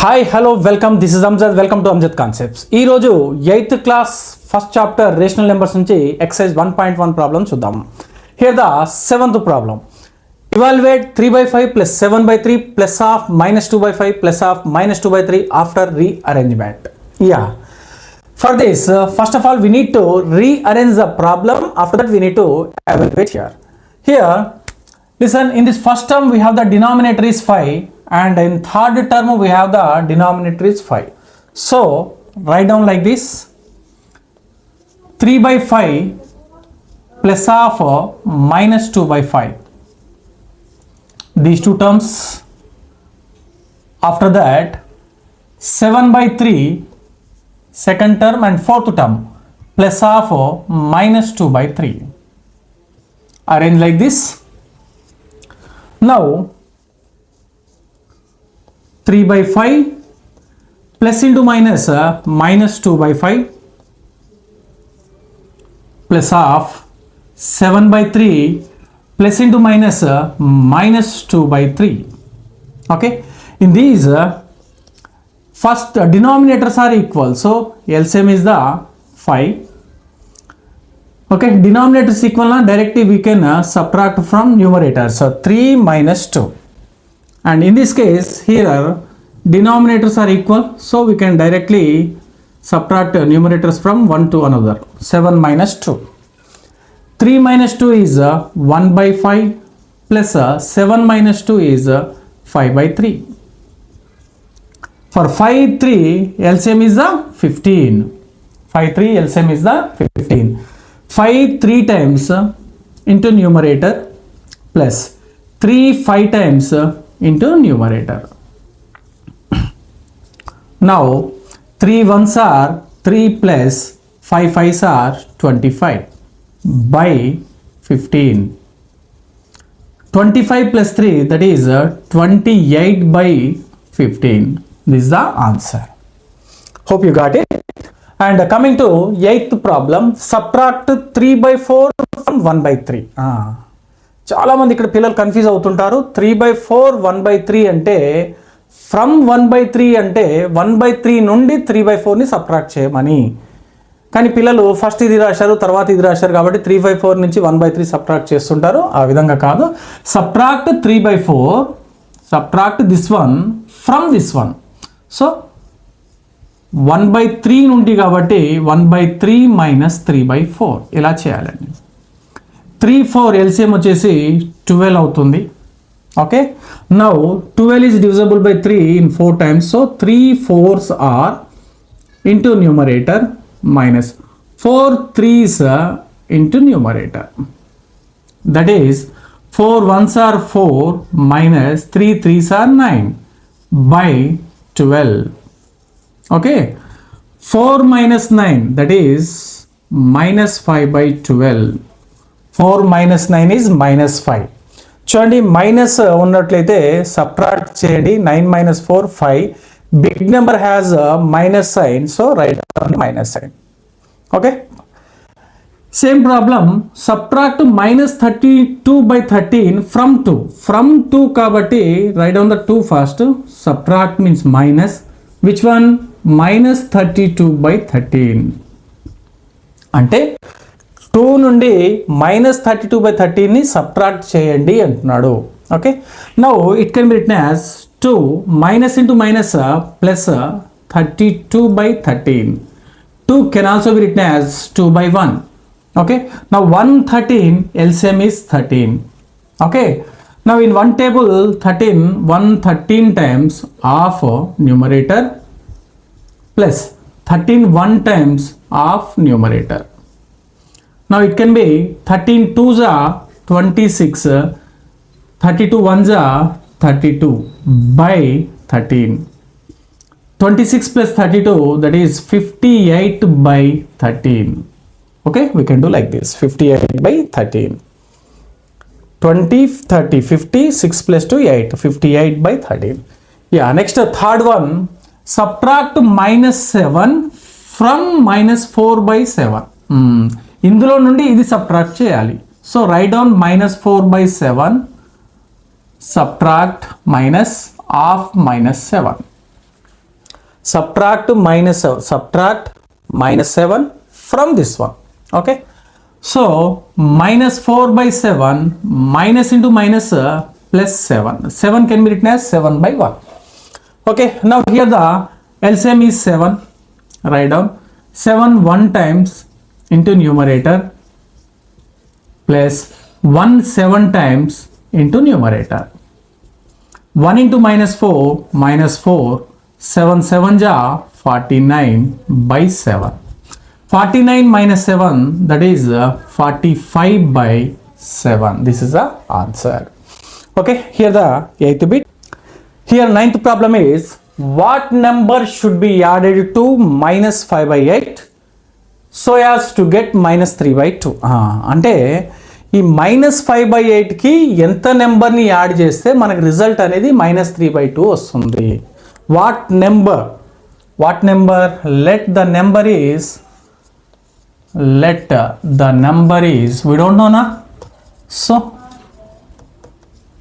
Hi hello welcome this is Amjad welcome to Amjad concepts. ఈరోజు 8th class first chapter rational numbers నుంచి exercise 1.1 problem చూద్దాం. Here the 7th problem. Evaluate 3/5 plus 7/3 plus of -2/5 plus of -2/3 after rearrangement. Yeah. For this, first of all, we need to rearrange the problem. After that, we need to evaluate here. Here, listen, in this first term, we have the denominator is 5. And in third term we have the denominator is 5. So write down like this: 3/5 plus of -2/5. These two terms. After that 7/3 second term and fourth term plus of -2/3. Arrange like this. Now 3/5 plus into minus -2/5 plus of 7/3 plus into minus -2/3. Okay, in these first denominators are equal, so LCM is the 5. Okay, denominator is equal, directly we can subtract from numerator, so 3 minus 2. And in this case here denominators are equal, so we can directly subtract numerators from one to another. 7 minus 2. 3 minus 2 is 1/5 plus 7 minus 2 is 5/3. For 5 3 LCM is the 15. 5 3 LCM is the 15. 5 3 times into numerator plus 3 5 times into numerator. Now 3 1s are 3 plus 5 5s are 25 by 15. 25 plus 3, that is 28 by 15. This is the answer. Hope you got it. And coming to 8th problem, subtract 3/4 from 1/3. చాలామంది ఇక్కడ పిల్లలు confuse అవుతుంటారు. 3/4 1/3 అంటే from 1/3 అంటే 1/3 నుండి 3/4ని subtract చేయమని. కానీ పిల్లలు ఫస్ట్ ఇది రాశారు, తర్వాత ఇది రాశారు, కాబట్టి 3/4 నుంచి 1/3 సబ్ట్రాక్ట్ చేస్తుంటారు. ఆ విధంగా కాదు. Subtract 3/4, subtract this one from this one. So 1/3 నుండి కాబట్టి 1/3 మైనస్ 3/4 ఇలా చేయాలండి. 3 4 LCM వచ్చేసి 12 అవుతుంది. Okay, now 12 is divisible by 3 in 4 times, so 3 4s are into numerator minus 4 3s into numerator, that is 4 1s are 4 minus 3 3s are 9 by 12. Okay, 4 minus 9, that is minus 5 by 12. 4 minus 9 is minus 5. చూడండి, minus ఉన్నట్లయితే subtract చేయండి. 9 minus 4 5. Big number has minus sign, so write minus sign. Okay, same problem. Subtract -32/13 from 2. From 2 కాబట్టి write on the 2 first. Subtract means minus which one -32/13 అంటే 2 నుండి -32/13ని subtract చేయండి అంటున్నాడు. Okay, now it can be written as 2 minus into minus plus 32/13. 2 can also be written as 2/1. Okay, now 113 LCM is 13. Okay, now in one table 113 times of numerator plus 13 1 times of numerator. Now it can be 13 2s are 26, 32 1s are 32 by 13. 26 plus 32, that is 58 by 13. Okay, we can do like this: 58 by 13. 20 30 50, 6 plus 2 8, 58 by 13. Yeah, next third one, subtract -7 from -4/7. ఇందులో నుండి ఇది subtract చేయాలి. So right down -4/7 subtract minus of -7. subtract minus 7 from this one. Okay, so minus 4 by 7 minus into minus plus 7 can be written as 7 by 1. Okay, now here the LCM is 7. Write down 7 1 times into numerator plus 1 7 times into numerator. 1 into minus 4 7 7 ja 49 by 7. 49 minus 7, that is 45 by 7. This is the answer. Okay, here the 8th bit. Here 9th problem is, what number should be added to minus 5 by 8 so as to get minus 3 by 2? అంటే ఈ minus 5 by 8కి ఎంత నెంబర్ని add చేస్తే మనకు result అనేది minus 3 by 2 వస్తుంది. What number let the number is we don't know na, so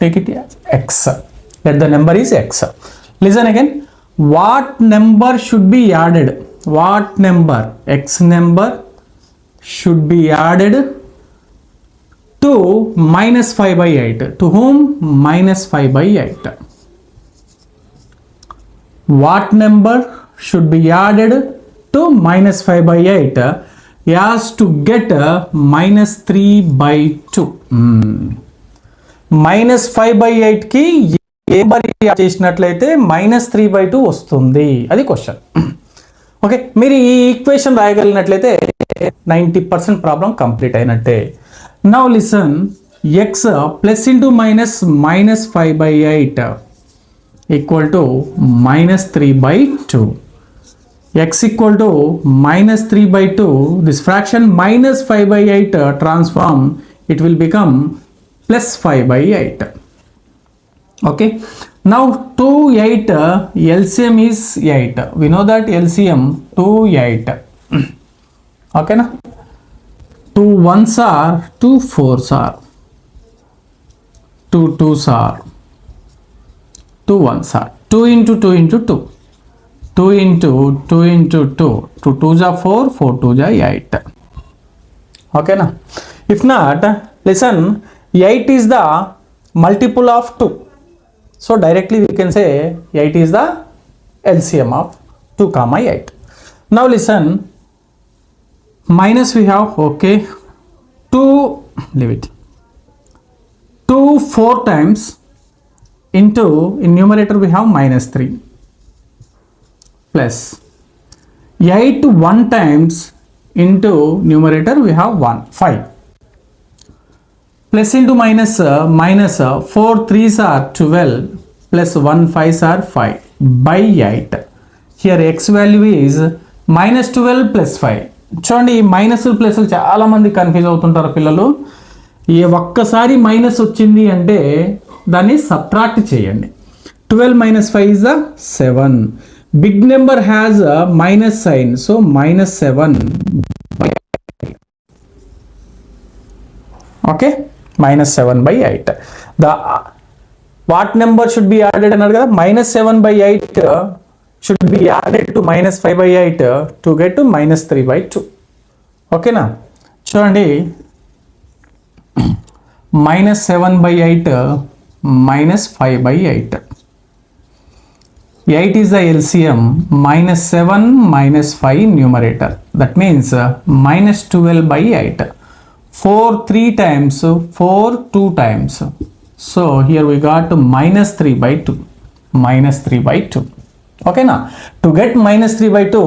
take it as x. Let the number is x. Listen again, what number should be added? What number, x number, should be added to minus 5 by 8? To whom? Minus 5 by 8. What number should be added to minus 5 by 8 as to get minus 3 by 2? Minus 5 by 8కి ఏ number add చేసినట్లయితే minus 3 by 2 వస్తుంది, అది question. Okay, మీరు ఈ equation రాయగలిగినట్లయితే 90% problem complete అయినట్టే. Now listen, x plus into minus 5 by 8 equal to minus 3 by 2. X equal to minus 3 by 2. This fraction minus 5 by 8 transform, it will become plus 5 by 8. Okay, now 2 8 LCM is 8. We know that LCM 2 8. Okay na, 2 1s are 2 4s are 2 2s are 2 1s are 2 into 2 into 2, 2 into 2 into 2, 2 2s are 4, 4 2s are 8. Okay na, if not, listen, 8 is the multiple of 2, so directly we can say 8 is the LCM of 2 comma 8. Now listen, minus we have, okay, 2, leave it, 2 4 times into, in numerator we have minus 3, plus 8 1 times into numerator we have 1 5, plus into minus 4 3s are 12 plus 1 5s are 5 by 8. Here x value is minus 12 plus 5. చూడండి, ఈ minus plus చాలా మంది confuse అవుతుంటారు పిల్లలు. ఏ ఒక్కసారి minus వచ్చింది అంటే దాన్ని సబ్ట్రాక్ట్ చేయండి. 12 minus 5 is a 7. Big number has a minus sign, so minus 7. Okay, minus 7 by 8. The what number should be added అన్నారు కదా, minus 7 by 8 should be added to minus 5 by 8 to get to minus 3 by 2. ఓకేనా, చూడండి, minus 7 by 8 minus 5 by 8. 8 is the LCM, minus 7 minus 5 numerator. That means minus 12 by 8. 4 3 times, 4 2 times. So here we got minus 3 by 2. Minus 3 by 2. Okay now, to get minus 3 by 2,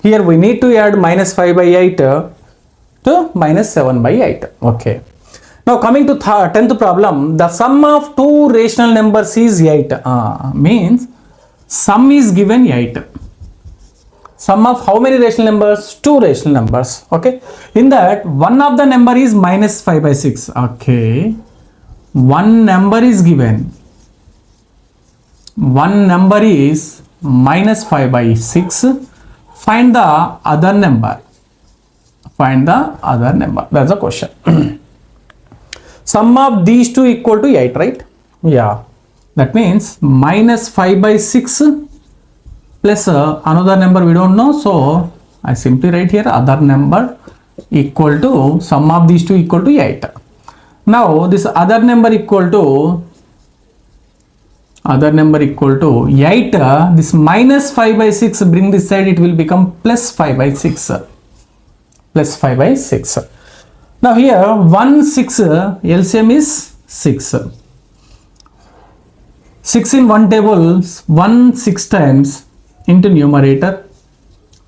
here we need to add minus 5 by 8 to minus 7 by 8. Okay. Now coming to 10th problem, the sum of two rational numbers is 8. Means sum is given 8. Sum of how many rational numbers? Two rational numbers. Okay. In that, one of the number is minus 5 by 6. Okay. One number is given. One number is minus 5 by 6. Find the other number. Find the other number. That's the question. Sum of these two equal to 8, right? Yeah. That means minus 5 by 6 plus another number we don't know, so I simply write here other number equal to sum of these two equal to 8. Now this other number equal to 8, this minus 5 by 6, bring this side, it will become plus 5 by 6. Now here 1 6 LCM is 6. 6 in one table, 1 6 times into numerator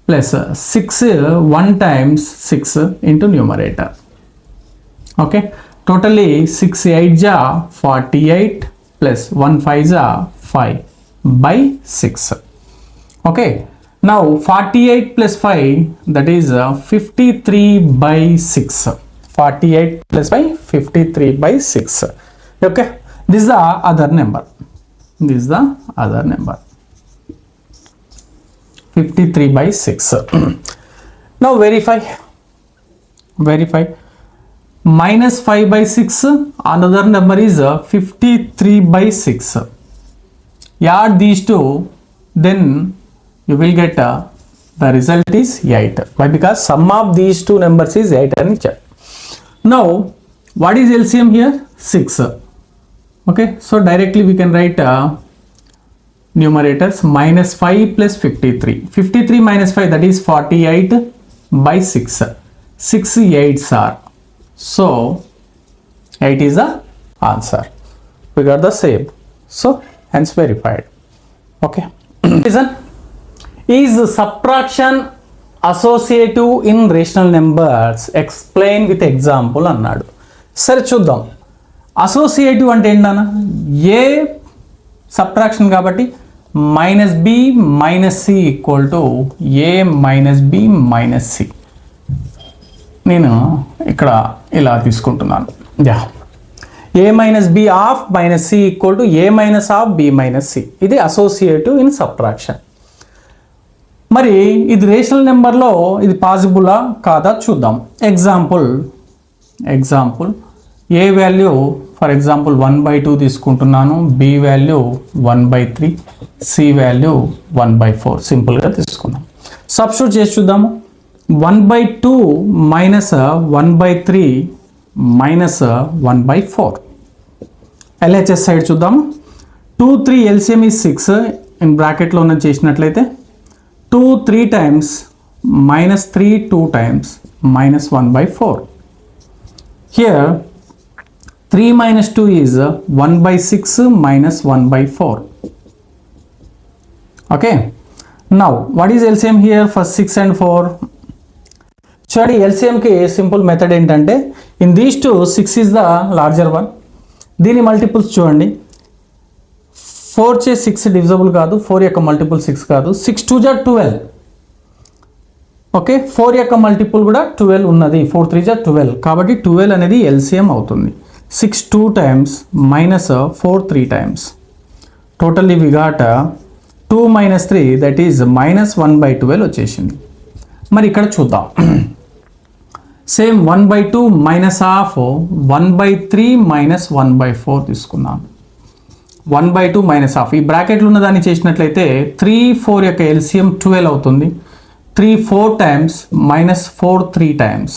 plus 6 1 times 6 into numerator. Okay, totally 6 8 ja 48 plus 1 5 ja 5 by 6. Okay, now 48 plus 5, that is 53 by 6. 48 plus 5, 53 by 6. Okay, this is the other number. 53 by 6. Now verify. Minus 5 by 6, another number is 53 by 6. Add these two, then you will get the result is 8. Why? Because sum of these two numbers is 8 and check. Now what is LCM here? 6. Okay, so directly we can write numerators minus 5 plus 53. 53 minus 5, that is 48 by 6. 6 8s are. So 8 is the answer. We got the same. So hence verified. Okay. Listen. Is subtraction associative in rational numbers? Explain with example అన్నాడు. సరే చూద్దాం. Associative అంటే ఏంటన్నా? A subtraction కాబట్టి minus b minus c equal to a minus b minus c. నేను ఇక్కడ ఇలా తీసుకుంటున్నాను. Yeah, a minus b of minus c equal to a minus of b minus c. ఇది అసోసియేటివ్ ఇన్ సబ్ట్రాక్షన్. మరి ఇది rational నెంబర్లో ఇది పాసిబులా కాదా చూద్దాం. Example a value for example 1/2 తీసుకుంటున్నాను, బి వాల్యూ 1/3, సి వాల్యూ 1/4 సింపుల్గా తీసుకున్నాం. సబ్స్టిట్యూట్ చేసి చూద్దాము. 1/2 మైనస్ 1/3 మైనస్ 1/4. ఎల్హెచ్ఎస్ సైడ్ చూద్దాము. 2 3 ఎల్సిఎం ఈజ్ 6 ఇన్ బ్రాకెట్లో ఉన్న చేసినట్లయితే 2 3 times minus 3 2 times minus 1/4. Here 3 minus 2 is 1/6 minus 1/4. Okay. Now what is LCM here for 6 and 4? చూడండి, LCM కి సింపుల్ మెథడ్ ఏంటంటే in these two 6 is the larger one. దీని multiples చూడండి. 4 చే 6 డివిజబుల్ కాదు, 4 యొక్క మల్టిపుల్ 6 కాదు. 6 2 జా 12. ఓకే, 4 యొక్క మల్టిపుల్ కూడా 12 ఉన్నది. 4 3 జా 12 కాబట్టి 12 అనేది LCM అవుతుంది. 6 2 times minus 4 3 times. Totally we got 2 minus 3, that is minus 1/12 వచ్చేసింది. మరి ఇక్కడ చూద్దాం. సేమ్ 1/2 మైనస్ హాఫ్ 1/3 మైనస్ 1/4 తీసుకున్నాం. 1/2 మైనస్ హాఫ్ ఈ బ్రాకెట్లు ఉన్న దాన్ని చేసినట్లయితే 3 4 యొక్క LCM 12 అవుతుంది. 3 4 times minus 4 3 times.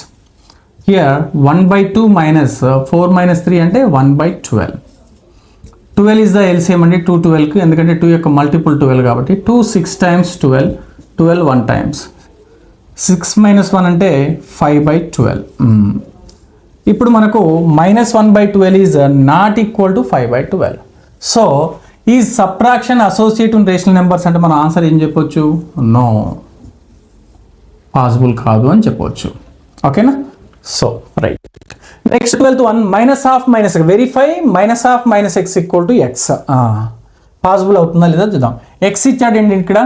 Here 1/2 minus 4 minus 3 అంటే 1/12. 12 is the LCM అంటే 2 12కి, ఎందుకంటే 2 యొక్క మల్టిపుల్ 12 కాబట్టి 2 6 times 12, 12 1 times. 6 minus 1 అంటే 5/12. ఇప్పుడు మనకు minus 1/12 is not equal to 5/12. So ఈ సబ్ట్రాక్షన్ అసోసియేటివ్ రేషనల్ నెంబర్స్ అంటే మన ఆన్సర్ ఏం చెప్పొచ్చు? నో, పాసిబుల్ కాదు అని చెప్పవచ్చు. ఓకేనా? So right. Next 12th one, minus half minus verify minus half minus x equal to X. Possible అవుతుందా లేదా చూద్దాం. ఎక్స్ ఇచ్చాడండి ఇక్కడ,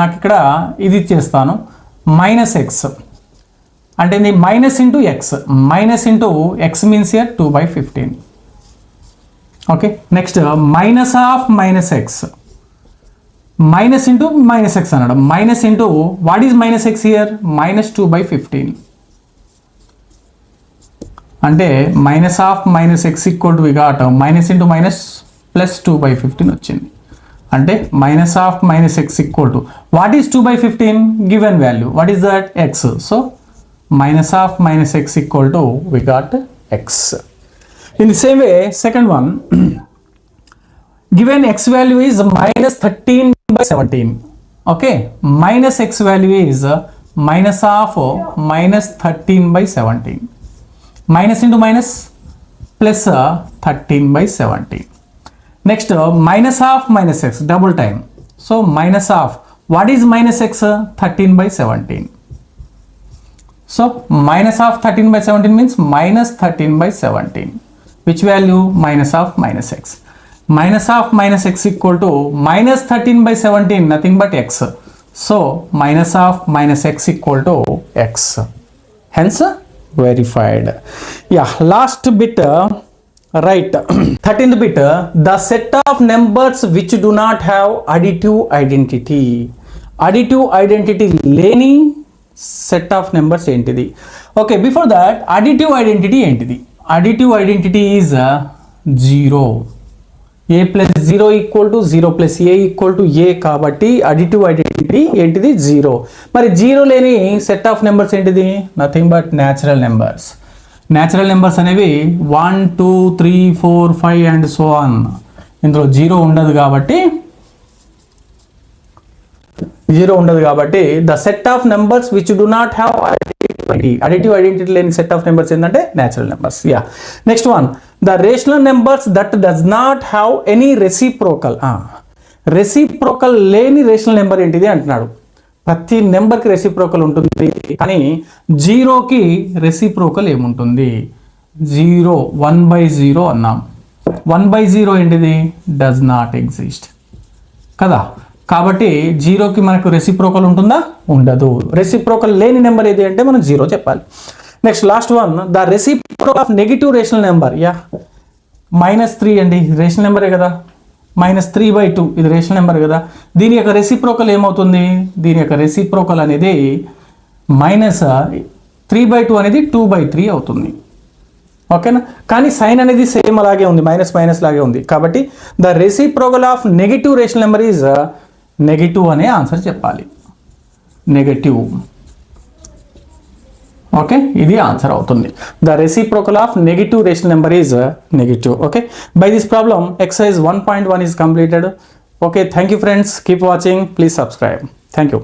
నాకు ఇక్కడ ఇది ఇచ్చేస్తాను మైనస్ ఎక్స్ అంటే minus into x. Minus into x means year 2/15. Okay, next minus half minus x, minus into minus x అన్నాడు. Minus into what is minus x here? Minus 2/15 అంటే minus half minus x equal to we got minus into minus plus 2/15 వచ్చింది. అంటే minus of minus x equal to what is 2/15 given value what is that x so minus of minus x equal to we got x. In the same way second one given x value is minus 13/17 okay minus x value is minus of minus 13/17 minus into minus plus 13/17 next minus of minus x double time so minus of what is minus x 13/17 so minus of 13/17 means minus 13/17 which value minus of minus x minus of minus x equal to minus 13/17 nothing but x so minus of minus x equal to x hence verified. Yeah, last bit right 13th bit the set of numbers which do not have additive identity లేని set of numbers ఏంటిది okay before that additive identity ఏంటిది additive identity is 0 a plus 0 equal to 0 plus a equal to a కాబట్టి additive identity ఏంటిది 0 మరి 0 లేని set of numbers ఏంటిది nothing but natural numbers అనేవి 1 2 3 4 5 and so on ఇందులో 0 ఉండదు కాబట్టి the set of numbers which do not have additive identity లేని సెట్ ఆఫ్ నెంబర్స్ ఏంటంటే natural numbers. Yeah next one the rational numbers that does not have any reciprocal లేని rational number ఏంటిది అంటున్నాడు. ప్రతి నెంబర్కి రెసిప్రోకల్ ఉంటుంది కానీ 0కి రెసిప్రోకల్ ఏముంటుంది 0 1/0 అన్నాం 1/0 ఏంటిది డస్ నాట్ ఎగ్జిస్ట్ కదా కాబట్టి 0కి మనకు రెసిప్రోకల్ ఉంటుందా ఉండదు. రెసిప్రోకల్ లేని నెంబర్ ఏది అంటే మనం 0 చెప్పాలి. Next last one the reciprocal of negative rational number yeah -3 అండి రేషనల్ నెంబరే కదా -3/2 ఇది రేషనల్ నెంబర్ కదా దీని యొక్క రెసిప్రోకల్ ఏమవుతుంది దీని యొక్క రెసిప్రోకల్ అనేది -3/2 అనేది 2/3 అవుతుంది ఓకేనా కానీ సైన్ అనేది సేమ్ అలాగే ఉంది మైనస్ లాగే ఉంది కాబట్టి the reciprocal of negative rational number is negative అనే ఆన్సర్ చెప్పాలి నెగటివ్ ఓకే ఇది ఆన్సర్ అవుతుంది the reciprocal of negative rational number is negative okay by this problem exercise 1.1 is completed okay thank you friends keep watching please subscribe thank you